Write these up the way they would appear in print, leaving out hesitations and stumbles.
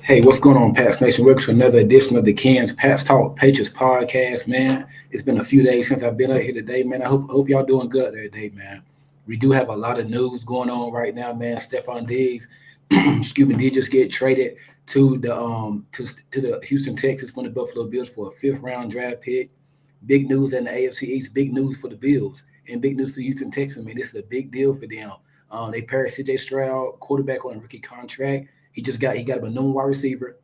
Hey, what's going on, Pats Nation? Welcome to another edition of the Ken's Pats Talk Patriots podcast, man. It's been a few days since I've been out here today, man. I hope y'all doing good today, man. We do have a lot of news going on right now, man. Stefon Diggs, excuse me, did just get traded to the Houston Texans from the Buffalo Bills for a fifth round draft pick. Big news in the AFC East, big news for the Bills, and big news for the Houston Texans. Man, this is a big deal for them. They paired C.J. Stroud, quarterback on a rookie contract. He got a known wide receiver.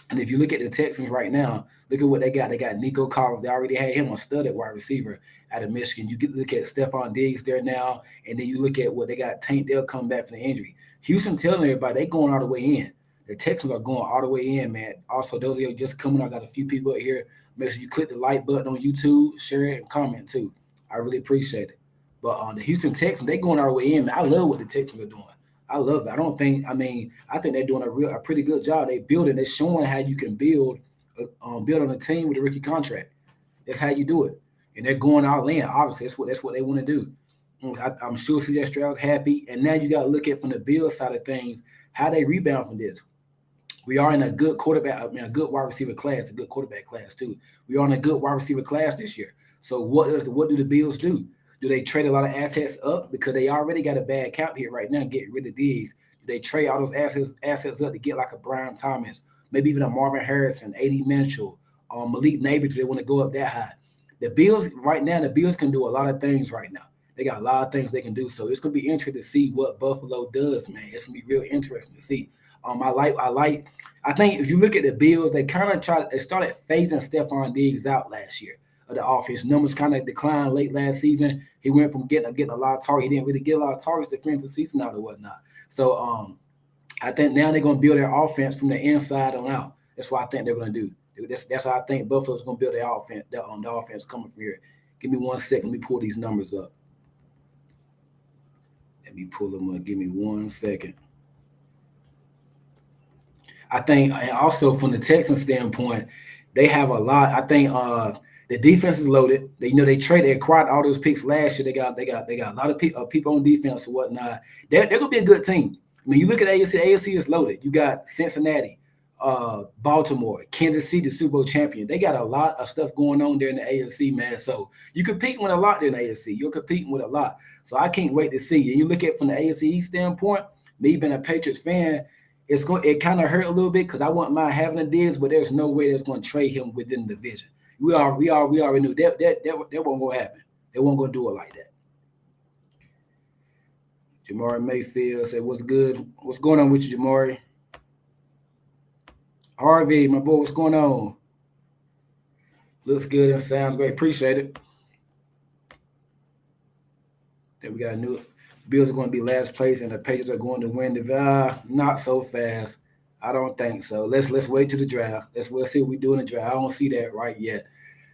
And if you look at the Texans right now, look at what they got. They got Nico Collins. They already had him on studded wide receiver out of Michigan. You get look at Stefon Diggs there now, and then you look at what they got. Tank, they'll come back from the injury. Houston telling everybody they going all the way in. The Texans are going all the way in, man. Also, those of you just coming, I got a few people here. Make sure you click the like button on YouTube, share it, and comment too. I really appreciate it. But the Houston Texans, they going all the way in, man. I love what the Texans are doing. I love it. I think they're doing a pretty good job. They building, they're showing how you can build on a team with a rookie contract. That's how you do it. And they're going all in. Obviously, that's what they want to do. I'm sure CJ Stroud's happy. And now you got to look at from the Bills side of things, how they rebound from this. We are in a good a good wide receiver class, a good quarterback class too. We are in a good wide receiver class this year. So what do the Bills do? Do they trade a lot of assets up because they already got a bad cap here right now, getting rid of Diggs? Do they trade all those assets up to get like a Brian Thomas, maybe even a Marvin Harrison, A.D. Mitchell, Malik Neighbors? Do they want to go up that high? The Bills right now, the Bills can do a lot of things right now. They got a lot of things they can do. So it's gonna be interesting to see what Buffalo does, man. It's gonna be real interesting to see. I think if you look at the Bills, they started phasing Stefon Diggs out last year of the offense. Numbers kind of declined late last season. He went from getting a lot of targets. He didn't really get a lot of targets to finish the season out or whatnot. So I think now they're going to build their offense from the inside on out. That's what I think they're going to do. That's how I think Buffalo's going to build their offense. The offense coming from here. Give me 1 second. Let me pull these numbers up. Let me pull them up. Give me 1 second. I think, and also from the Texans standpoint, they have a lot. I think the defense is loaded. They acquired all those picks last year. They got a lot of people on defense or whatnot. They're gonna be a good team. I mean, you look at AFC. AFC is loaded. You got Cincinnati, Baltimore, Kansas City, Super Bowl champion. They got a lot of stuff going on there in the AFC, man. So you're competing with a lot there in the AFC. You're competing with a lot. So I can't wait to see. And you look at from the AFC East standpoint, me being a Patriots fan, it kind of hurt a little bit because I wouldn't mind having a Diggs, but there's no way that's going to trade him within the division. We already knew that wasn't going to happen. They weren't going to do it like that. Jamari Mayfield said, "What's good? What's going on with you, Jamari?" Harvey, my boy, what's going on? Looks good and sounds great. Appreciate it. Then we got a new Bills are going to be last place, and the Patriots are going to win the not so fast. I don't think so. Let's wait till the draft. We'll see what we do in the draft. I don't see that right yet.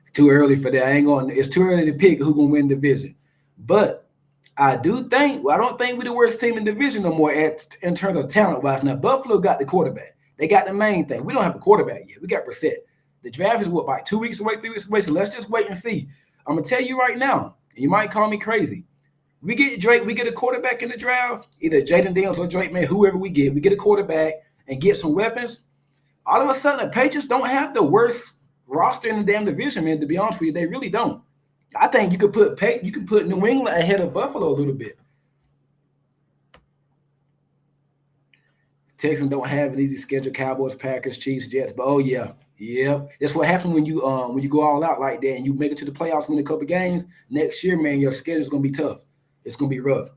It's too early for that. It's too early to pick who's gonna win the division. But I don't think we're the worst team in the division no more in terms of talent wise. Now Buffalo got the quarterback. They got the main thing. We don't have a quarterback yet. We got Brissett. The draft is about 2 weeks away, 3 weeks away. So let's just wait and see. I'm gonna tell you right now, and you might call me crazy. We get Drake, we get a quarterback in the draft, either Jaden Daniels or Drake, man, whoever we get a quarterback and get some weapons. All of a sudden, the Patriots don't have the worst roster in the damn division, man. To be honest with you, they really don't. I think you could put New England ahead of Buffalo a little bit. Texans don't have an easy schedule: Cowboys, Packers, Chiefs, Jets. But that's what happens when you go all out like that and you make it to the playoffs, win a couple games. Next year, man, your schedule's gonna be tough. It's gonna be rough.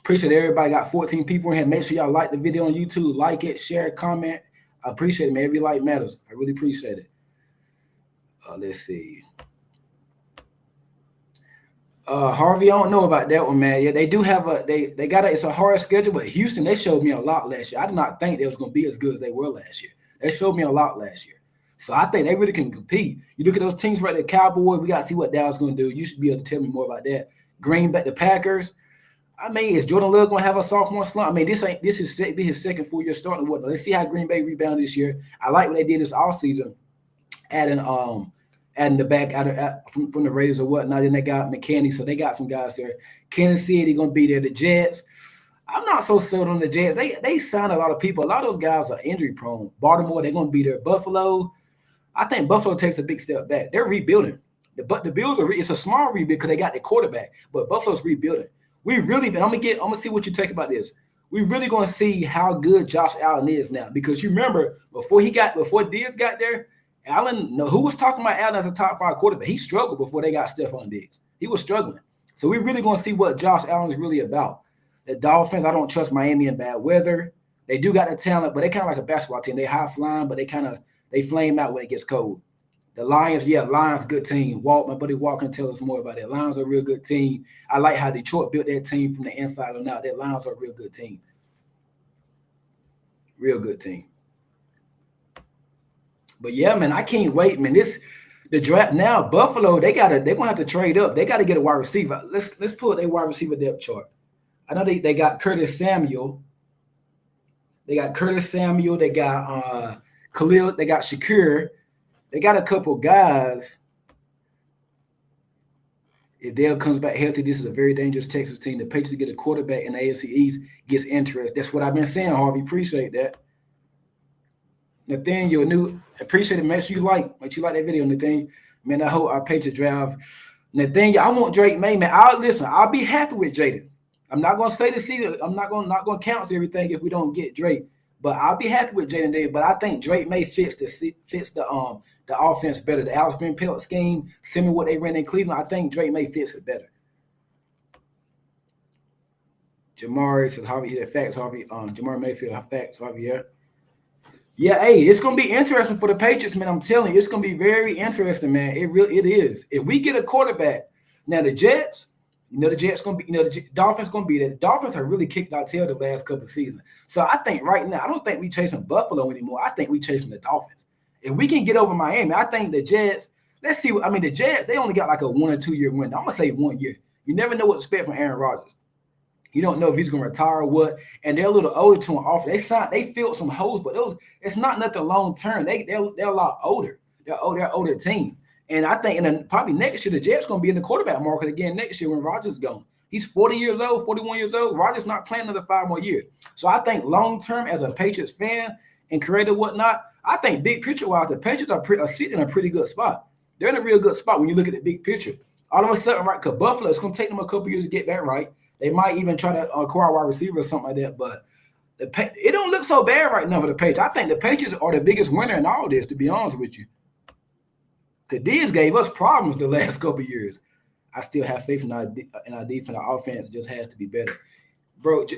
Appreciate everybody. Got 14 people in here. Make sure y'all like the video on YouTube, like it, share, comment. I appreciate it, man. Every like matters. I really appreciate it. Let's see. Harvey, I don't know about that one, man. Yeah, they do have it's a hard schedule, but Houston, they showed me a lot last year. I did not think they was gonna be as good as they were last year. They showed me a lot last year. So I think they really can compete. You look at those teams right there, Cowboys, we gotta see what Dallas gonna do. You should be able to tell me more about that. Green Bay, the Packers. I mean, is Jordan Love gonna have a sophomore slump? I mean, this is his second full year starting. What? Let's see how Green Bay rebound this year. I like what they did this offseason, adding the back from the Raiders or whatnot. Then they got McKinney, so they got some guys there. Kansas City gonna be there. The Jets. I'm not so sold on the Jets. They signed a lot of people. A lot of those guys are injury prone. Baltimore, they're going to be there. Buffalo, I think Buffalo takes a big step back. They're rebuilding. But the Bills it's a small rebuild because they got the quarterback. But Buffalo's rebuilding. I'm gonna see what you take about this. We really gonna see how good Josh Allen is now, because you remember before Diggs got there, who was talking about Allen as a top 5 quarterback? He struggled before they got Stefon Diggs. He was struggling. So we really gonna see what Josh Allen is really about. The Dolphins, I don't trust Miami in bad weather. They do got the talent, but they kind of like a basketball team. They high flying, but they flame out when it gets cold. The Lions, Lions, good team. My buddy Walt can tell us more about it. Lions are a real good team. I like how Detroit built that team from the inside on out. That Lions are a real good team. Real good team. But yeah, man, I can't wait, man. The draft now, Buffalo, they're gonna have to trade up. They got to get a wide receiver. Let's pull their wide receiver depth chart. I know they got Curtis Samuel. They got Khalil. They got Shakur. They got a couple guys. If Dale comes back healthy, this is a very dangerous Texas team. The Patriots get a quarterback in the AFC East, gets interest. That's what I've been saying, Harvey. Appreciate that. Nathaniel, appreciate it. Make sure you like that video, Nathaniel. Man, I hope our Patriots draft. Nathaniel, I want Drake May, man. I'll be happy with Jaden. I'm not gonna say the season. I'm not gonna count everything if we don't get Drake. But I'll be happy with Jaden Davis. But I think Drake May fits the offense better. The Alex Van Pelt scheme, similar what they ran in Cleveland. I think Drake May fits it better. Jamari says Harvey, facts, Harvey. Jamari Mayfield, facts, Harvey, yeah. Yeah, hey, it's gonna be interesting for the Patriots, man. I'm telling you, it's gonna be very interesting, man. It is. If we get a quarterback, now the Jets. The Jets gonna be, the Dolphins gonna be there. The Dolphins have really kicked our tail the last couple of seasons. So I think right now, I don't think we chasing Buffalo anymore. I think we chasing the Dolphins. If we can get over Miami, I think the Jets. Let's see. The Jets, they only got like a 1 or 2 year window. I'm gonna say 1 year. You never know what to expect from Aaron Rodgers. You don't know if he's gonna retire or what. And they're a little older to an offer. They filled some holes, but it's not nothing long term. They're a lot older. They're older team. And I think probably next year, the Jets going to be in the quarterback market again next year when Rodgers gone. He's 40 years old, 41 years old. Rodgers not playing another 5 more years. So I think long-term as a Patriots fan and creator whatnot, I think big picture-wise, the Patriots are sitting in a pretty good spot. They're in a real good spot when you look at the big picture. All of a sudden, right, because Buffalo, it's going to take them a couple years to get that right. They might even try to acquire a wide receiver or something like that. But it don't look so bad right now for the Patriots. I think the Patriots are the biggest winner in all this, to be honest with you. The Diggs gave us problems the last couple of years. I still have faith in our defense. Our offense just has to be better. Bro,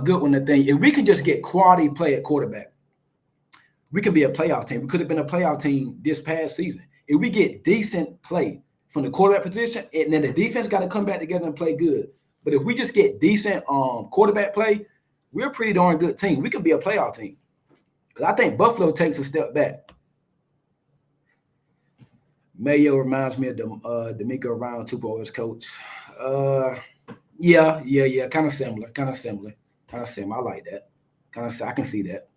good one, the thing. If we can just get quality play at quarterback, we can be a playoff team. We could have been a playoff team this past season. If we get decent play from the quarterback position, and then the defense got to come back together and play good. But if we just get decent quarterback play, we're a pretty darn good team. We can be a playoff team. Because I think Buffalo takes a step back. Mayo reminds me of D'Amico Ryan 2.0 coach. Yeah. Kind of similar. I like that. I can see that.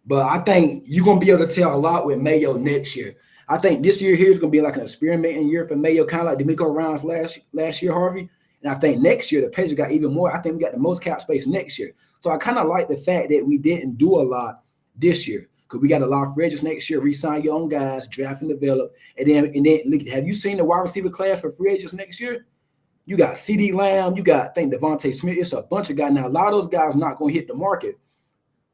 But I think you're going to be able to tell a lot with Mayo next year. I think this year here is going to be like an experimenting year for Mayo, kind of like D'Amico Ryan's last year, Harvey. And I think next year the Patriots got even more. I think we got the most cap space next year. So I kind of like the fact that we didn't do a lot this year. Because we got a lot of free agents next year, re-sign your own guys, draft and develop. And then have you seen the wide receiver class for free agents next year? You got CeeDee Lamb, you got, I think, Devontae Smith. It's a bunch of guys. Now, a lot of those guys not going to hit the market.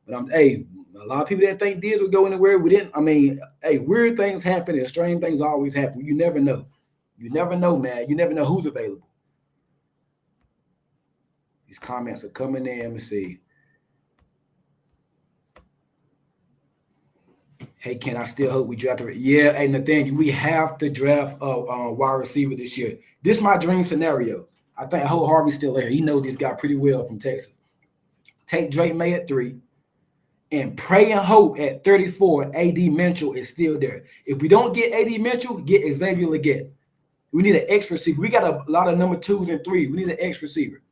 But a lot of people that think Diggs would go anywhere, we didn't. Weird things happen and strange things always happen. You never know. You never know, man. You never know who's available. These comments are coming in. Let me see. Hey, Ken, I still hope we draft it. Yeah, hey, Nathaniel, we have to draft a wide receiver this year. This is my dream scenario. I hope Harvey's still there. He knows this guy pretty well from Texas. Take Drake May at 3 and pray and hope at 34 A.D. Mitchell is still there. If we don't get A.D. Mitchell, get Xavier Legette. We need an X receiver. We got a lot of number 2s and 3s. We need an X receiver.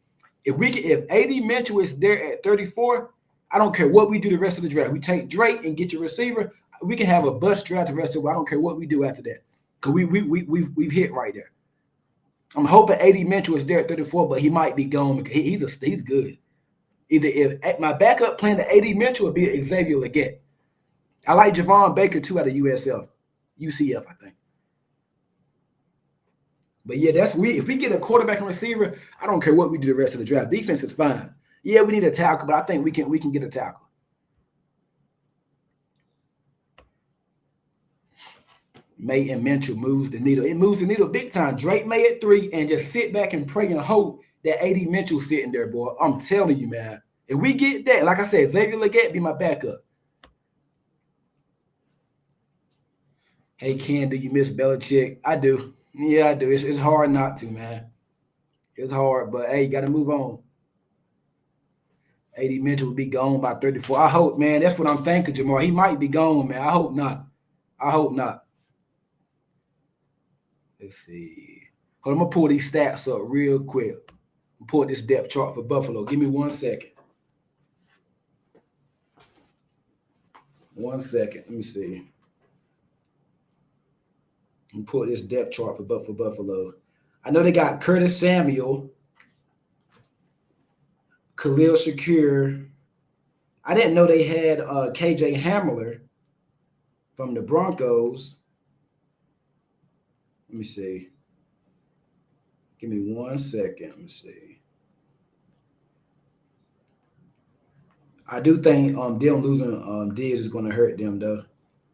If A.D. Mitchell is there at 34, I don't care what we do the rest of the draft. We take Drake and get your receiver. We can have a bust draft the rest of it. I don't care what we do after that. Because we've hit right there. I'm hoping A.D. Mitchell is there at 34, but he might be gone because he's good. Either if my backup plan to AD Mitchell would be Xavier Legette. I like Javon Baker too out of UCF, I think. But yeah, if we get a quarterback and receiver, I don't care what we do the rest of the draft. Defense is fine. Yeah, we need a tackle, but I think we can get a tackle. May and Mitchell moves the needle. It moves the needle big time. Drake May at 3 and just sit back and pray and hope that AD Mitchell sitting there, boy. I'm telling you, man. If we get that, like I said, Xavier Legette be my backup. Hey, Ken, do you miss Belichick? I do. Yeah, I do. It's hard not to, man. It's hard, but hey, you got to move on. AD Mitchell will be gone by 34. I hope, man. That's what I'm thinking, Jamar. He might be gone, man. I hope not. Let's see. Hold on, I'm going to pull these stats up real quick. Pull this depth chart for Buffalo. Give me 1 second. 1 second. Let me see. I'm pull this depth chart for Buffalo. I know they got Curtis Samuel, Khalil Shakir. I didn't know they had KJ Hamler from the Broncos. Let me see. Give me 1 second. Let me see. I do think them losing Diggs is going to hurt them though,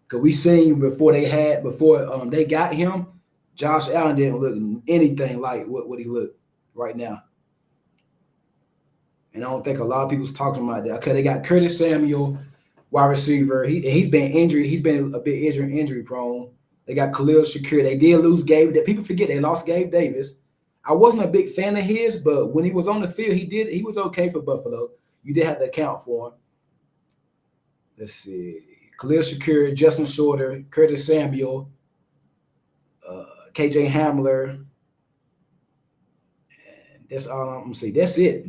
because we seen before they got him, Josh Allen didn't look anything like what he looked right now. And I don't think a lot of people's talking about that. Okay, they got Curtis Samuel, wide receiver. He's been injured. He's been a bit injury prone. They got Khalil Shakir. They did lose Gabe. That people forget they lost Gabe Davis. I wasn't a big fan of his, but when he was on the field, he was okay for Buffalo. You did have to account for him. Let's see. Khalil Shakir, Justin Shorter, Curtis Samuel, KJ Hamler. And that's all I'm gonna say. That's it.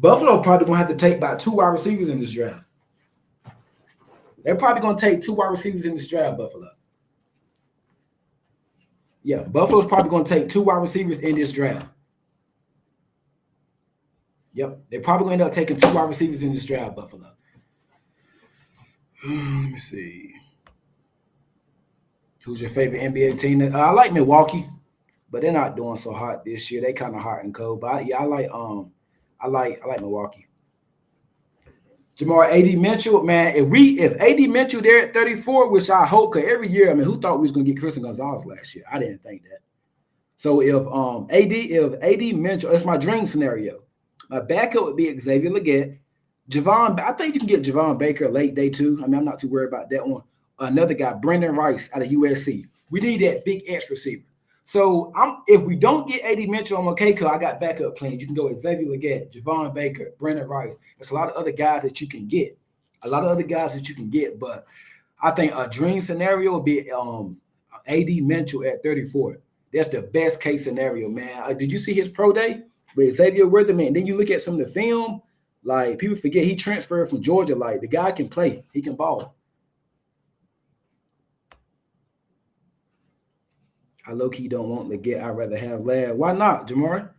Buffalo probably gonna have to take about 2 wide receivers in this draft. They're probably gonna take 2 wide receivers in this draft, Buffalo. Yeah, Buffalo's probably going to take 2 wide receivers in this draft. Yep, they're probably going to end up taking 2 wide receivers in this draft, Buffalo. Let me see. Who's your favorite NBA team? I like Milwaukee, but they're not doing so hot this year. They kind of hot and cold. But I like Milwaukee. Jamar, AD Mitchell, man. If AD Mitchell there at 34, which I hope, because every year, I mean, who thought we was gonna get Christian Gonzalez last year? I didn't think that. So if AD Mitchell, that's my dream scenario. My backup would be Xavier Legette. I think you can get Javon Baker late day too. I mean, I'm not too worried about that one. Another guy, Brendan Rice out of USC. We need that big X receiver. So if we don't get AD Mitchell, I'm okay, because I got backup plans. You can go with Xavier Legette, Javon Baker, Brendan Rice. There's a lot of other guys that you can get. But I think a dream scenario would be AD Mitchell at 34. That's the best case scenario, man. Did you see his pro day with Xavier Worthy? Then you look at some of the film, like people forget he transferred from Georgia. Like the guy can play. He can ball. I low-key don't want Legette. I'd rather have Lad. Why not, Jamar?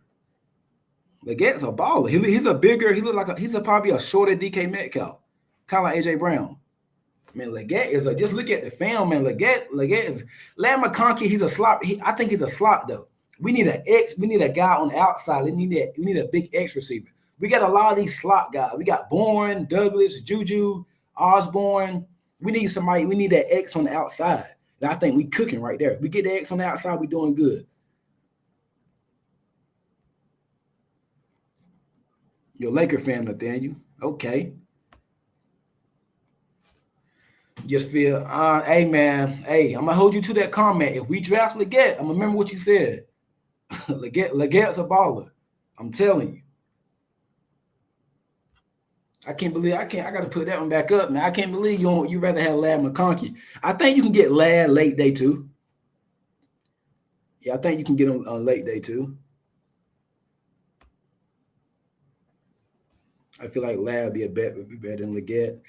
Legette's a baller. He's probably a shorter DK Metcalf, kind of like AJ Brown. I mean, Legette is just look at the film, man. Legette is Lad McConkey. He's a slot. I think he's a slot though. We need an X. We need a guy on the outside. We need a big X receiver. We got a lot of these slot guys. We got Bourne, Douglas, Juju, Osborne. We need somebody. We need that X on the outside. And I think we cooking right there. We get the X on the outside, we doing good. You're a Laker fan, Nathaniel. Okay. Just feel, hey, man. Hey, I'm going to hold you to that comment. If we draft Legette, I'm going to remember what you said. Legette's a baller. I'm telling you. I can't believe I got to put that one back up, man. I can't believe you rather have Lad McConkey. I think you can get Lad late day too. Yeah, I think you can get him on late day too. I feel like Lad would be better than Legette.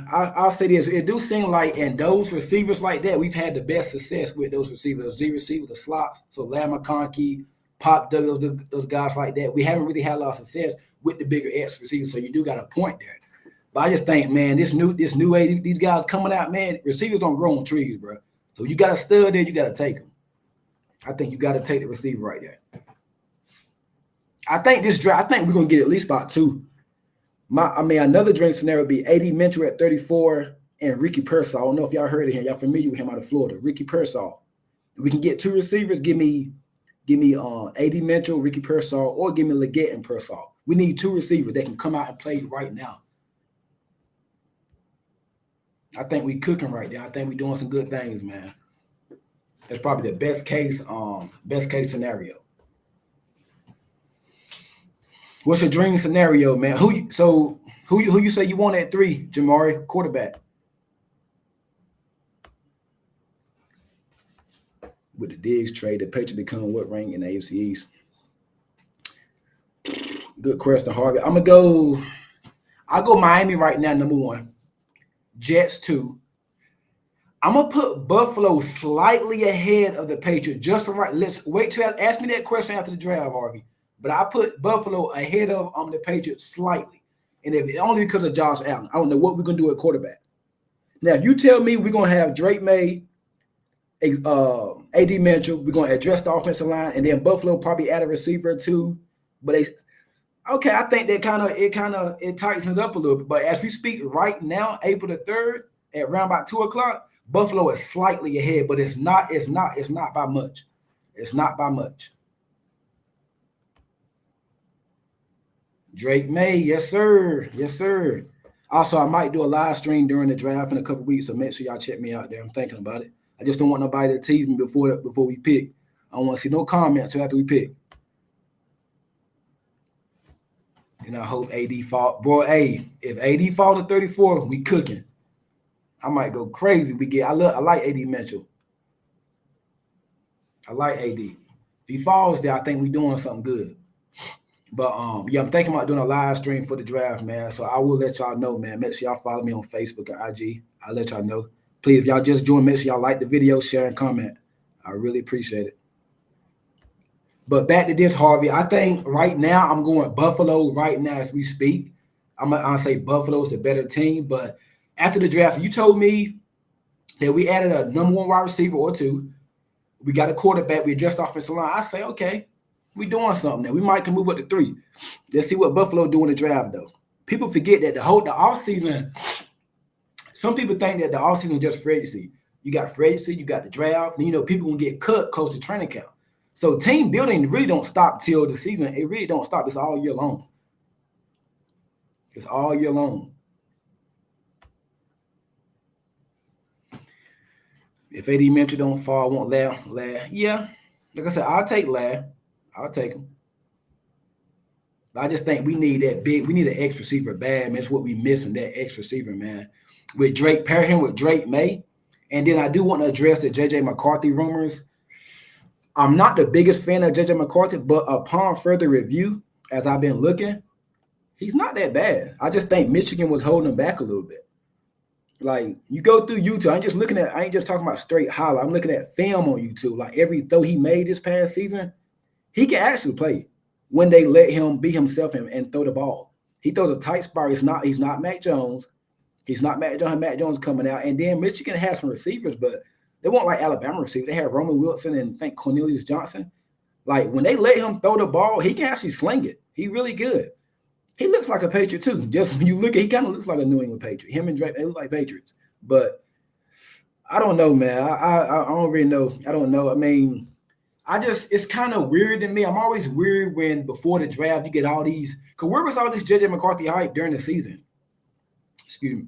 I'll say this. It do seem like in those receivers like that, we've had the best success with those receivers. Those Z receivers, the slots. So Lad McConkey, Pop those guys like that. We haven't really had a lot of success with the bigger X receivers, so you do got a point there. But I just think, man, this new age, these guys coming out, man, receivers don't grow on trees, bro. So you got a stud there, you got to take them. I think you got to take the receiver right there. I think this draft, I think we're gonna get at least about two. Another dream scenario would be AD Mitchell at 34 and Ricky Pearsall. I don't know if y'all heard of him. Y'all familiar with him out of Florida? Ricky Pearsall. If we can get two receivers, give me AD Mitchell, Ricky Pearsall, or give me Leggett and Pearsall. We need two receivers that can come out and play right now. I think we cooking right there. I think we doing some good things, man. That's probably the best case scenario. What's your dream scenario, man? Who you say you want at 3, Jamari, quarterback? With the Diggs trade, the Patriots become what rank in the AFC East? Good question, Harvey. I'll go Miami right now, number 1. Jets 2. I'm gonna put Buffalo slightly ahead of the Patriots. Just for right. Let's wait till ask me that question after the draft, Harvey. But I put Buffalo ahead of the Patriots slightly, and if only because of Josh Allen. I don't know what we're gonna do at quarterback. Now, if you tell me we're gonna have Drake May, AD Mitchell, we're gonna address the offensive line, and then Buffalo probably add a receiver or two. But I think that it tightens up a little bit. But as we speak right now, April the 3rd, at around about 2:00, Buffalo is slightly ahead, but it's not by much. It's not by much. Drake May, yes, sir. Yes, sir. Also, I might do a live stream during the draft in a couple weeks, so make sure y'all check me out there. I'm thinking about it. I just don't want nobody to tease me before we pick. I don't want to see no comments after we pick. And I hope AD fall. Bro, hey, if AD falls to 34, we cooking. I might go crazy. I like AD Mitchell. I like AD. If he falls there, I think we're doing something good. But I'm thinking about doing a live stream for the draft, man. So I will let y'all know, man. Make sure y'all follow me on Facebook and IG. I'll let y'all know. Please, if y'all just join, make sure y'all like the video, share, and comment. I really appreciate it. But back to this, Harvey. I think right now I'm going Buffalo right now as we speak. I'm gonna say Buffalo's the better team. But after the draft, you told me that we added a number 1 wide receiver or 2. We got a quarterback. We addressed offensive line. I say, okay. We doing something now. We might can move up to 3. Let's see what Buffalo do in the draft, though. People forget that the offseason, some people think that the offseason is just free agency. You got free agency, you got the draft, and people gonna get cut close to training camp. So team building really don't stop till the season. It really don't stop. It's all year long. It's all year long. If AD Mitchell don't fall, I want Ladd. Yeah, like I said, I'll take Ladd. I'll take him. I just think we need that big. We need an X receiver bad, man. That's what we missing, that X receiver, man. With Drake, pair him with Drake May. And then I do want to address the J.J. McCarthy rumors. I'm not the biggest fan of J.J. McCarthy, but upon further review, as I've been looking, he's not that bad. I just think Michigan was holding him back a little bit. Like, you go through YouTube, I ain't just talking about straight highlight. I'm looking at film on YouTube. Like, every throw he made this past season, he can actually play when they let him be himself and throw the ball. He throws a tight spot. He's not Mac Jones. He's not Mac Jones. Mac Jones coming out. And then Michigan has some receivers, but they weren't like Alabama receivers. They had Roman Wilson and I think Cornelius Johnson. Like, when they let him throw the ball, he can actually sling it. He really good. He looks like a Patriot too. Just when you look at, he kind of looks like a New England Patriot. Him and Drake, they look like Patriots. But I don't know, man. I don't really know. I don't know. I mean, it's kind of weird to me. I'm always weird when before the draft you get all these. Because where was all this J.J. McCarthy hype during the season? Excuse me.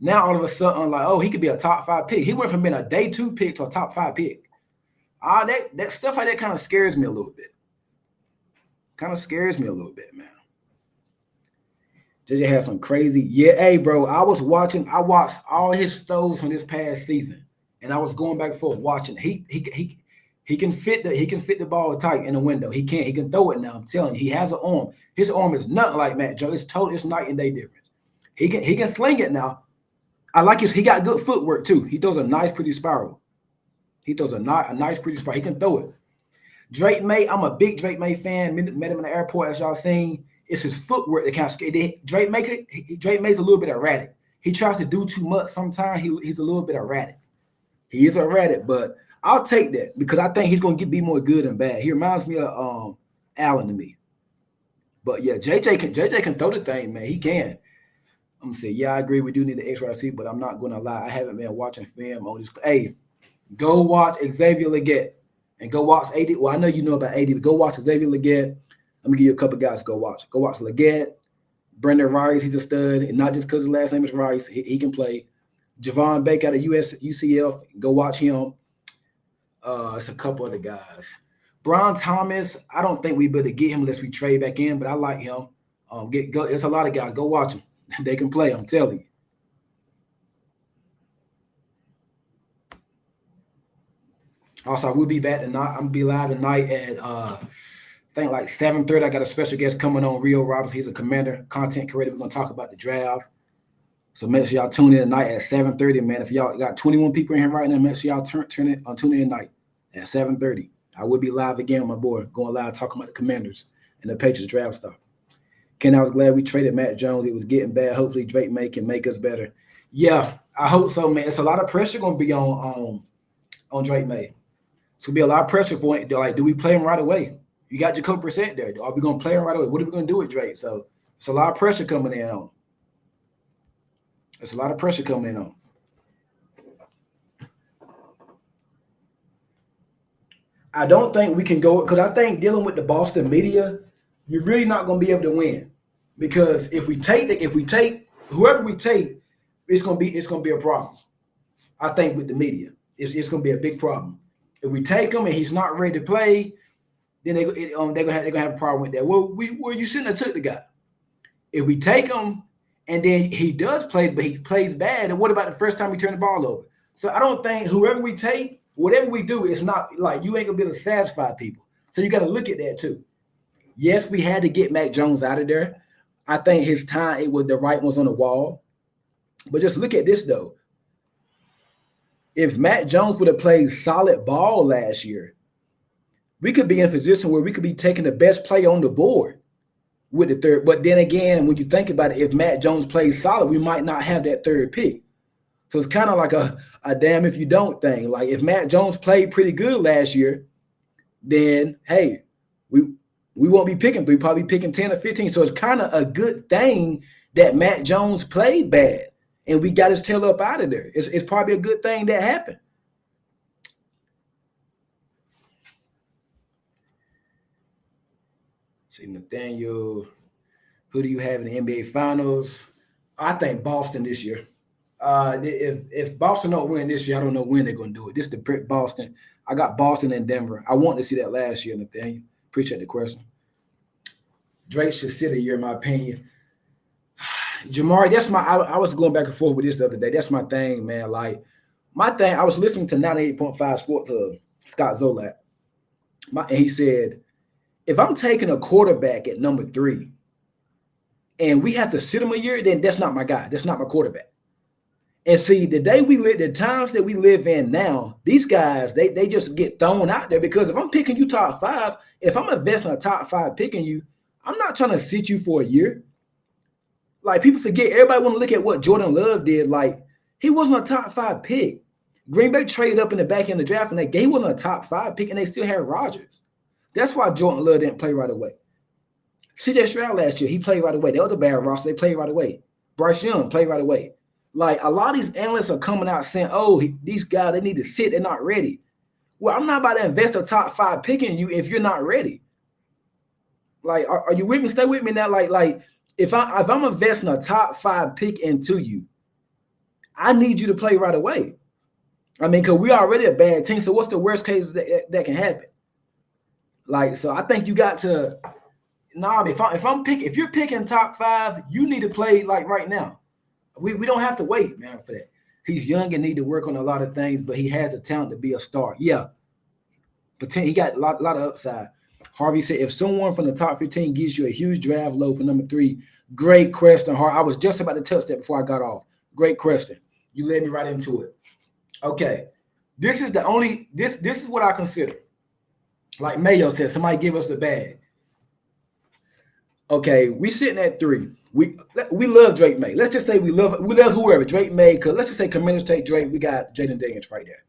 Now all of a sudden, like, oh, he could be a top 5 pick. He went from being a day 2 pick to a top 5 pick. That stuff like that kind of scares me a little bit. Kind of scares me a little bit, man. JJ had some crazy. Yeah, hey, bro. I watched all his throws from this past season, and I was going back and forth watching. He can fit the ball tight in the window. He can throw it now. I'm telling you, he has an arm. His arm is nothing like Matt Jones. It's night and day difference. He can sling it now. I like he got good footwork too. He throws a nice, pretty spiral. He can throw it. Drake May, I'm a big Drake May fan. Met him in the airport, as y'all seen. It's his footwork that kind of scary. Drake May's a little bit erratic. He tries to do too much sometimes. He's a little bit erratic. He is erratic, but I'll take that because I think he's going to be more good and bad. He reminds me of Allen to me. But yeah, JJ can throw the thing, man. He can. I'm gonna say, yeah, I agree. We do need the XYC, but I'm not gonna lie. I haven't been watching film on this. Hey, go watch Xavier Legette and go watch AD. Well, I know you know about AD, but go watch Xavier Legette. Let me give you a couple guys to go watch. Go watch Legette, Brendan Rice. He's a stud, and not just because his last name is Rice. He can play. Javon Baker out of UCF. Go watch him. It's a couple other guys. Brian Thomas. I don't think we better get him unless we trade back in, but I like him. It's a lot of guys. Go watch them. They can play, I'm telling you. Also, I will be back tonight. I'm gonna be live tonight at I think like 7:30. I got a special guest coming on, Rio Roberts. He's a commander, content creator. We're gonna talk about the draft. So make sure y'all tune in tonight at 7:30, man. If y'all got 21 people in here right now, make sure y'all tune in tonight at 7:30. I will be live again with my boy, going live talking about the Commanders and the Patriots draft stuff. Ken, I was glad we traded Matt Jones. It was getting bad. Hopefully Drake May can make us better. Yeah, I hope so, man. It's a lot of pressure going to be on Drake May. It's going to be a lot of pressure for it. Like, do we play him right away? You got Jacob Brissett there. Are we going to play him right away? What are we going to do with Drake? So it's a lot of pressure coming in on him. There's a lot of pressure coming in on him. I don't think we can go because I think dealing with the Boston media, you're really not going to be able to win. Because if we take whoever we take, it's gonna be a problem. I think with the media, it's gonna be a big problem. If we take him and he's not ready to play, then they're gonna have a problem with that. Well, you shouldn't have took the guy. If we take him and then he does play, but he plays bad, and what about the first time we turn the ball over? So I don't think whoever we take, whatever we do, it's not like you ain't gonna be able to satisfy people. So you got to look at that too. Yes, we had to get Mac Jones out of there. I think his time, it was the right ones on the wall. But just look at this, though. If Matt Jones would have played solid ball last year, we could be in a position where we could be taking the best player on the board with the third. But then again, when you think about it, if Matt Jones plays solid, we might not have that third pick. So it's kind of like a damn if you don't thing. Like if Matt Jones played pretty good last year, then, hey, we won't be picking 3, probably picking 10 or 15. So it's kind of a good thing that Matt Jones played bad and we got his tail up out of there. It's probably a good thing that happened. See, Nathaniel, who do you have in the NBA Finals? I think Boston this year. If Boston don't win this year, I don't know when they're going to do it. This is the Boston. I got Boston and Denver. I want to see that last year, Nathaniel. Appreciate the question. Drake should sit a year, in my opinion. Jamari, that's I was going back and forth with this the other day. That's my thing, man. Like, my thing, I was listening to 98.5 Sports, Scott Zolak. And he said, if I'm taking a quarterback at number 3 and we have to sit him a year, then that's not my guy. That's not my quarterback. And see, the times that we live in now, these guys, they just get thrown out there because if I'm picking you top 5, if I'm investing a top 5 picking you, I'm not trying to sit you for a year. Like, people forget, everybody want to look at what Jordan Love did. Like, he wasn't a top 5 pick. Green Bay traded up in the back end of the draft, and he wasn't a top 5 pick, and they still had Rodgers. That's why Jordan Love didn't play right away. C.J. Stroud last year, he played right away. The other bad roster, they played right away. Bryce Young played right away. Like, a lot of these analysts are coming out saying, oh, these guys, they need to sit. They're not ready. Well, I'm not about to invest a top 5 pick in you if you're not ready. Like, are you with me? Stay with me now. Like if I'm investing a top 5 pick into you, I need you to play right away. I mean, because we already a bad team. So what's the worst case that can happen? Like, so I think you got to if you're picking top 5, you need to play like right now. We don't have to wait, man, for that. He's young and need to work on a lot of things, but he has the talent to be a star. Yeah. But he got a lot of upside. Harvey said, if someone from the top 15 gives you a huge draft load for number 3, great question, Harvey. I was just about to touch that before I got off. Great question. You led me right into it. Okay. This is what I consider. Like Mayo said, somebody give us a bag. Okay, we sitting at 3. We love Drake May. Let's just say we love whoever Drake May. Cause let's just say Commanders take Drake. We got Jaden Daniels right there.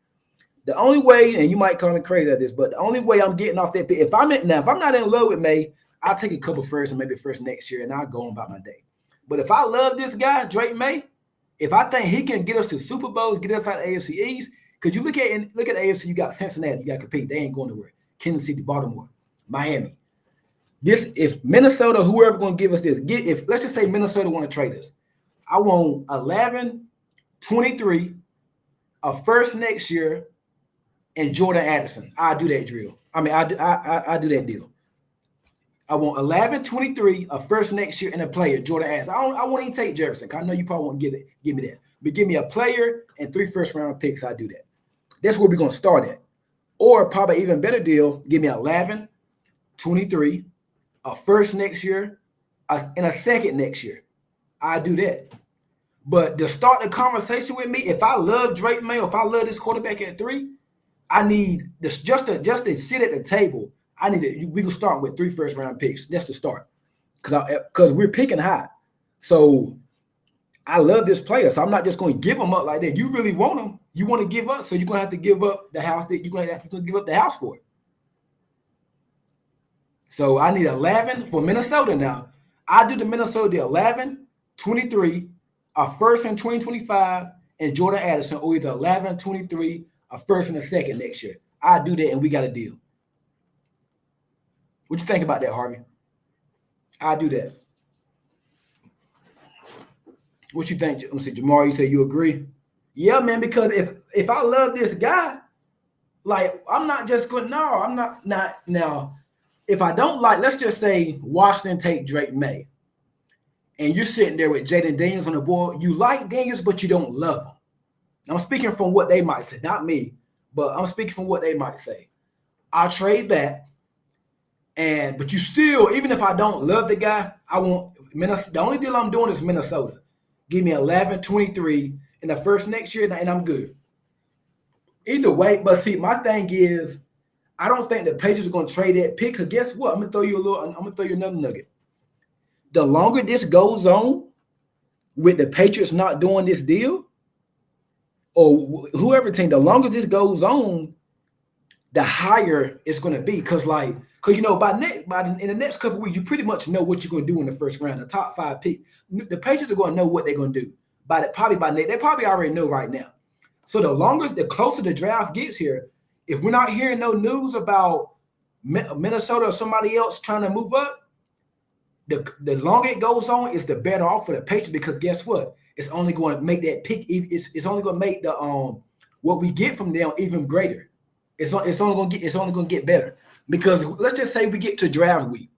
The only way, and you might call me crazy at this, but the only way I'm getting off that pick, if I'm not in love with May, I'll take a couple first and maybe first next year, and I'll go on about my day. But if I love this guy, Drake May, if I think he can get us to Super Bowls, get us out of AFC East, because you look at the AFC, you got Cincinnati, you got to compete. They ain't going nowhere. Kansas City, Baltimore, Miami. If Minnesota, whoever going to give us this, if let's just say Minnesota want to trade us, I want 11, 23, a first next year, and Jordan Addison. I do that drill. I mean, I do that deal. I want 11, 23, a first next year, and a player, Jordan Addison. I won't even take Jefferson. I know you probably won't give me that. But give me a player and 3 first-round picks, I do that. That's where we're going to start at. Or probably even better deal, give me 11, 23, a first next year, and a second next year. I do that. But to start the conversation with me, if I love Drake May, or if I love this quarterback at 3, I need this just to sit at the table. We can start with 3 first-round picks. That's the start, because we're picking high. So I love this player, so I'm not just going to give him up like that. You really want him, you want to give up, so you're going to have to give up the house. You're going to have to give up the house for it. So I need 11 for Minnesota now. I do the Minnesota 11, 23, a first in 2025, and Jordan Addison, or either 11, 23, a first and a second next year. I do that, and we got a deal. What you think about that, Harvey? I do that. What you think? Let me see, Jamar, you say you agree? Yeah, man, because if I love this guy, like, I'm not just going, no, I'm not now. If I don't like, let's just say Washington take Drake May, and you're sitting there with Jaden Daniels on the board. You like Daniels, but you don't love him. I'm speaking from what they might say, not me, but I'm speaking from what they might say. I'll trade back, but you still, even if I don't love the guy, I want Minnesota. The only deal I'm doing is Minnesota. Give me 11, 23 in the first next year, and I'm good. Either way, but see, my thing is, I don't think the Patriots are going to trade that pick. Because guess what? I'm gonna throw you another nugget. The longer this goes on, with the Patriots not doing this deal, or whoever team, the longer this goes on, the higher it's going to be. Because in the next couple of weeks, you pretty much know what you're going to do in the first round. The top 5 pick, the Patriots are going to know what they're going to do. They probably already know right now. So the closer the draft gets here, if we're not hearing no news about Minnesota or somebody else trying to move up, the longer it goes on, is the better off for the Patriots, because guess what? It's only going to make that pick. It's only going to make the what we get from them even greater. It's only going to get better, because let's just say we get to draft week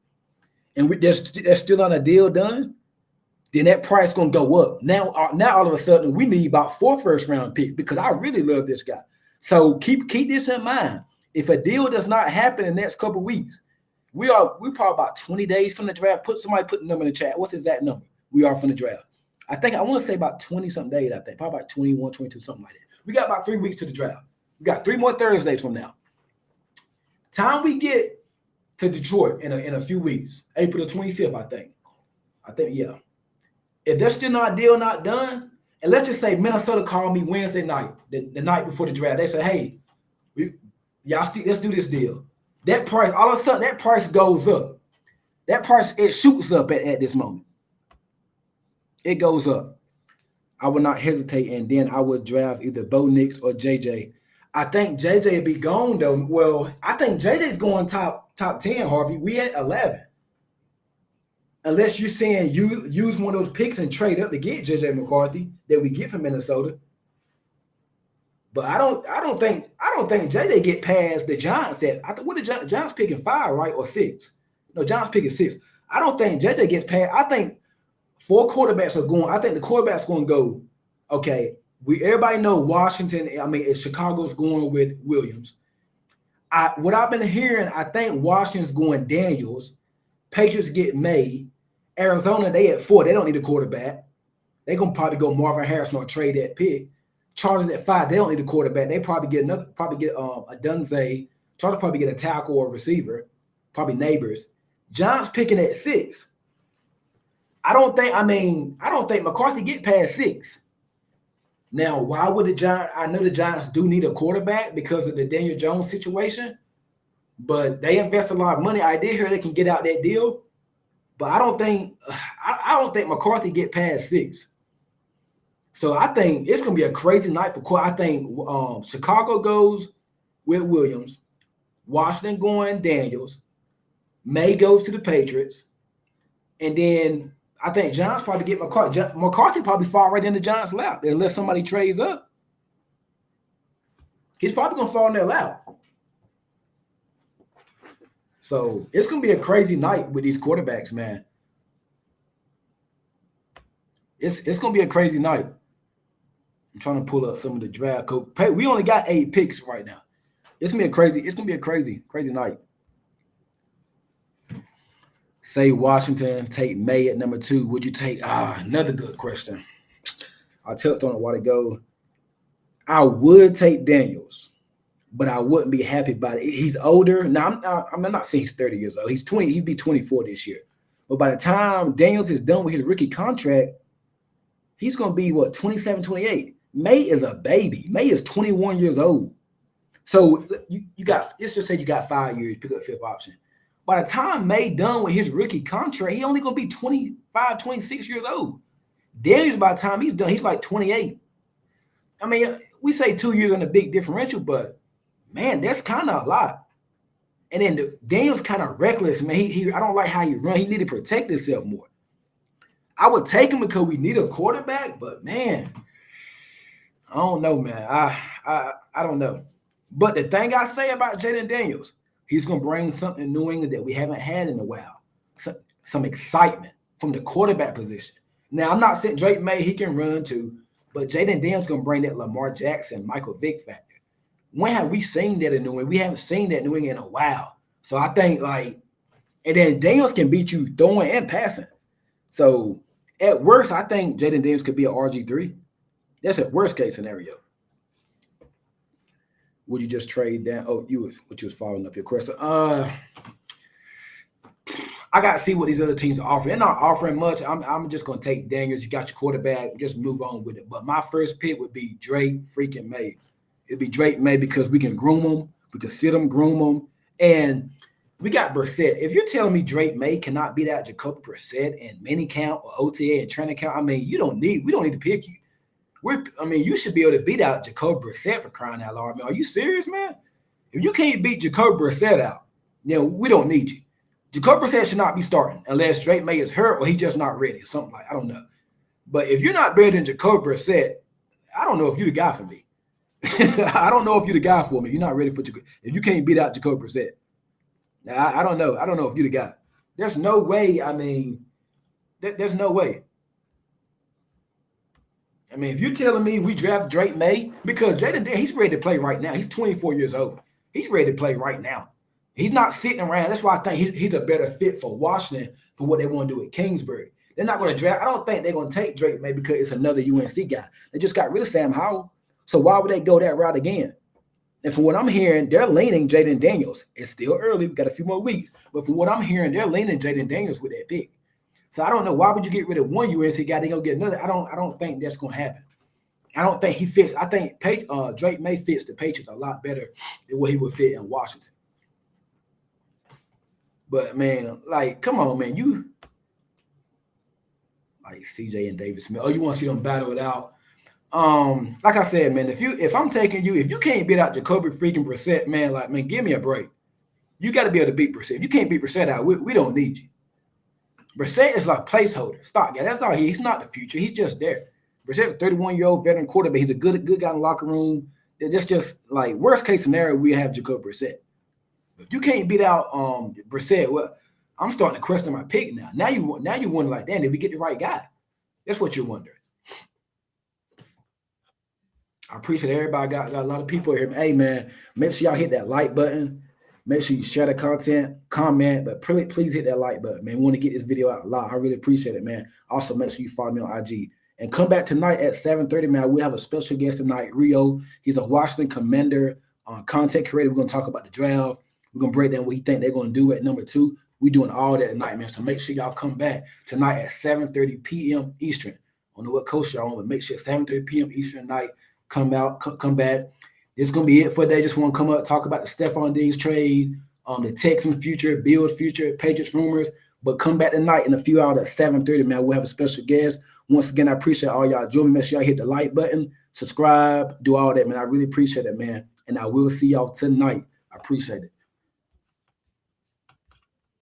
and there's still not a deal done, then that price going to go up. Now all of a sudden we need about 4 first-round picks, because I really love this guy. So keep this in mind. If a deal does not happen in the next couple of weeks, we probably about 20 days from the draft. Somebody put the number in the chat. What's the exact number we are from the draft? I want to say about 20-something days, I think. Probably about 21, 22, something like that. We got about 3 weeks to the draft. We got 3 more Thursdays from now. Time we get to Detroit in a few weeks, April the 25th, I think, yeah. If there's still not a deal not done, and let's just say Minnesota called me Wednesday night, the night before the draft. They said, hey, let's do this deal. That price, all of a sudden, that price goes up. That price, it shoots up at this moment. It goes up. I would not hesitate, and then I would draft either Bo Nix or JJ. I think JJ would be gone, though. Well, I think JJ's going top 10, Harvey. We at 11. Unless you're saying you use one of those picks and trade up to get JJ McCarthy that we get from Minnesota. But I don't think JJ get past the Giants what the Giants picking 5, right? Or 6. No, Giants picking 6. I don't think JJ gets past. I think 4 quarterbacks are going. I think the quarterback's going to go, okay, everybody know Washington, Chicago's going with Williams. What I've been hearing, I think Washington's going Daniels. Patriots get May. Arizona, they at 4. They don't need a quarterback. They're going to probably go Marvin Harrison or trade that pick. Chargers at 5. They don't need a quarterback. They probably get a Dunze Chargers probably get a tackle or a receiver, probably Neighbors. Giants picking at 6. I don't think McCarthy get past 6. Now, why would the Giants? I know the Giants do need a quarterback because of the Daniel Jones situation, but they invest a lot of money. I did hear they can get out that deal, but I don't think McCarthy get past 6. So I think it's going to be a crazy night for. I think Chicago goes with Williams, Washington going Daniels, May goes to the Patriots, and then I think Giants probably get McCarthy. McCarthy probably fall right in the Giants' lap unless somebody trades up. He's probably going to fall in their lap. So it's going to be a crazy night with these quarterbacks, man. It's going to be a crazy night. I'm trying to pull up some of the draft code. We only got 8 picks right now. It's going to be a crazy night. Say Washington, take May at number 2. Would you take another good question? I touched on it a while ago. I would take Daniels, but I wouldn't be happy about it. He's older. Now, I'm not saying he's 30 years old. He's 20. He'd be 24 this year. But by the time Daniels is done with his rookie contract, he's going to be, 27, 28. May is a baby. May is 21 years old. So let's just say you got 5 years, pick up 5th option. By the time May done with his rookie contract, he only going to be 25, 26 years old. Daniels, by the time he's done, he's like 28. I mean, we say 2 years on a big differential, but, man, that's kind of a lot. And then Daniels kind of reckless, man. I don't like how he run. He need to protect himself more. I would take him because we need a quarterback, but, man, I don't know, man. I don't know. But the thing I say about Jaden Daniels, he's going to bring something to New England that we haven't had in a while. Some excitement from the quarterback position. Now, I'm not saying Drake May, he can run too, but Jaden Daniels going to bring that Lamar Jackson, Michael Vick factor. When have we seen that in New England? We haven't seen that in New England in a while. So I think, and then Daniels can beat you throwing and passing. So at worst, I think Jaden Daniels could be an RG3. That's a worst case scenario. Would you just trade down? Oh, you was following up your question. I got to see what these other teams are offering. They're not offering much. I'm just going to take Daniels. You got your quarterback. Just move on with it. But my first pick would be Drake freaking May. It'd be Drake May because we can groom them. We can sit them, groom them. And we got Brissett. If you're telling me Drake May cannot beat out Jacoby Brissett in minicamp or OTA and training camp, I mean, we don't need to pick you. You should be able to beat out Jacoby Brissett for crying out loud. I mean, are you serious, man? If you can't beat Jacoby Brissett out, then we don't need you. Jacoby Brissett should not be starting unless Drake May is hurt or he's just not ready or something I don't know. But if you're not better than Jacoby Brissett, I don't know if you're the guy for me. I don't know if you're the guy for me. You're not ready for Jacoby. If you can't beat out Jacoby Brissett. Now, I don't know. I don't know if you're the guy. There's no way. I mean, there's no way. I mean, if you're telling me we draft Drake May, because Jaden, he's ready to play right now. He's 24 years old. He's ready to play right now. He's not sitting around. That's why I think he's a better fit for Washington for what they want to do at Kingsbury. They're not going to draft. I don't think they're going to take Drake May because it's another UNC guy. They just got rid of Sam Howell. So why would they go that route again? And from what I'm hearing, they're leaning Jaden Daniels. It's still early. We've got a few more weeks. But from what I'm hearing, they're leaning Jaden Daniels with that pick. So I don't know. Why would you get rid of one UNC guy, then go get another? I don't think that's going to happen. I don't think he fits. I think Drake May fits the Patriots a lot better than what he would fit in Washington. But, man, come on, man. You like CJ and David Smith. Oh, you want to see them battle it out? Like I said, man, if I'm taking you, if you can't beat out Jacoby freaking Brissett, man, give me a break. You got to be able to beat Brissett. If you can't beat Brissett out, we don't need you. Brissett is like placeholder, stock guy. That's all he's not the future. He's just there. Brissett's a 31-year-old veteran quarterback. He's a good guy in the locker room. That's just worst case scenario, we have Jacoby Brissett. If you can't beat out Brissett, well, I'm starting to question my pick now. Now you wonder damn, did we get the right guy? That's what you're wondering. I appreciate everybody. Got a lot of people here. Hey, man, make sure y'all hit that like button. Make sure you share the content, comment, but please hit that like button, man. We want to get this video out a lot. I really appreciate it, man. Also, make sure you follow me on IG. And come back tonight at 7:30, man. We have a special guest tonight, Rio. He's a Washington Commander content creator. We're going to talk about the draft. We're going to break down what you think they're going to do at number 2. We're doing all that tonight, man. So make sure y'all come back tonight at 7:30 p.m. Eastern. I don't know what coast y'all on, but make sure 7:30 p.m. Eastern night. Come back. This is going to be it for today. Just want to come up, talk about the Stefon Diggs trade, the Texans future, Bills future, Patriots rumors. But come back tonight in a few hours at 7:30, man. We'll have a special guest. Once again, I appreciate all y'all joining me. Make sure y'all hit the like button, subscribe, do all that, man. I really appreciate it, man. And I will see y'all tonight. I appreciate it.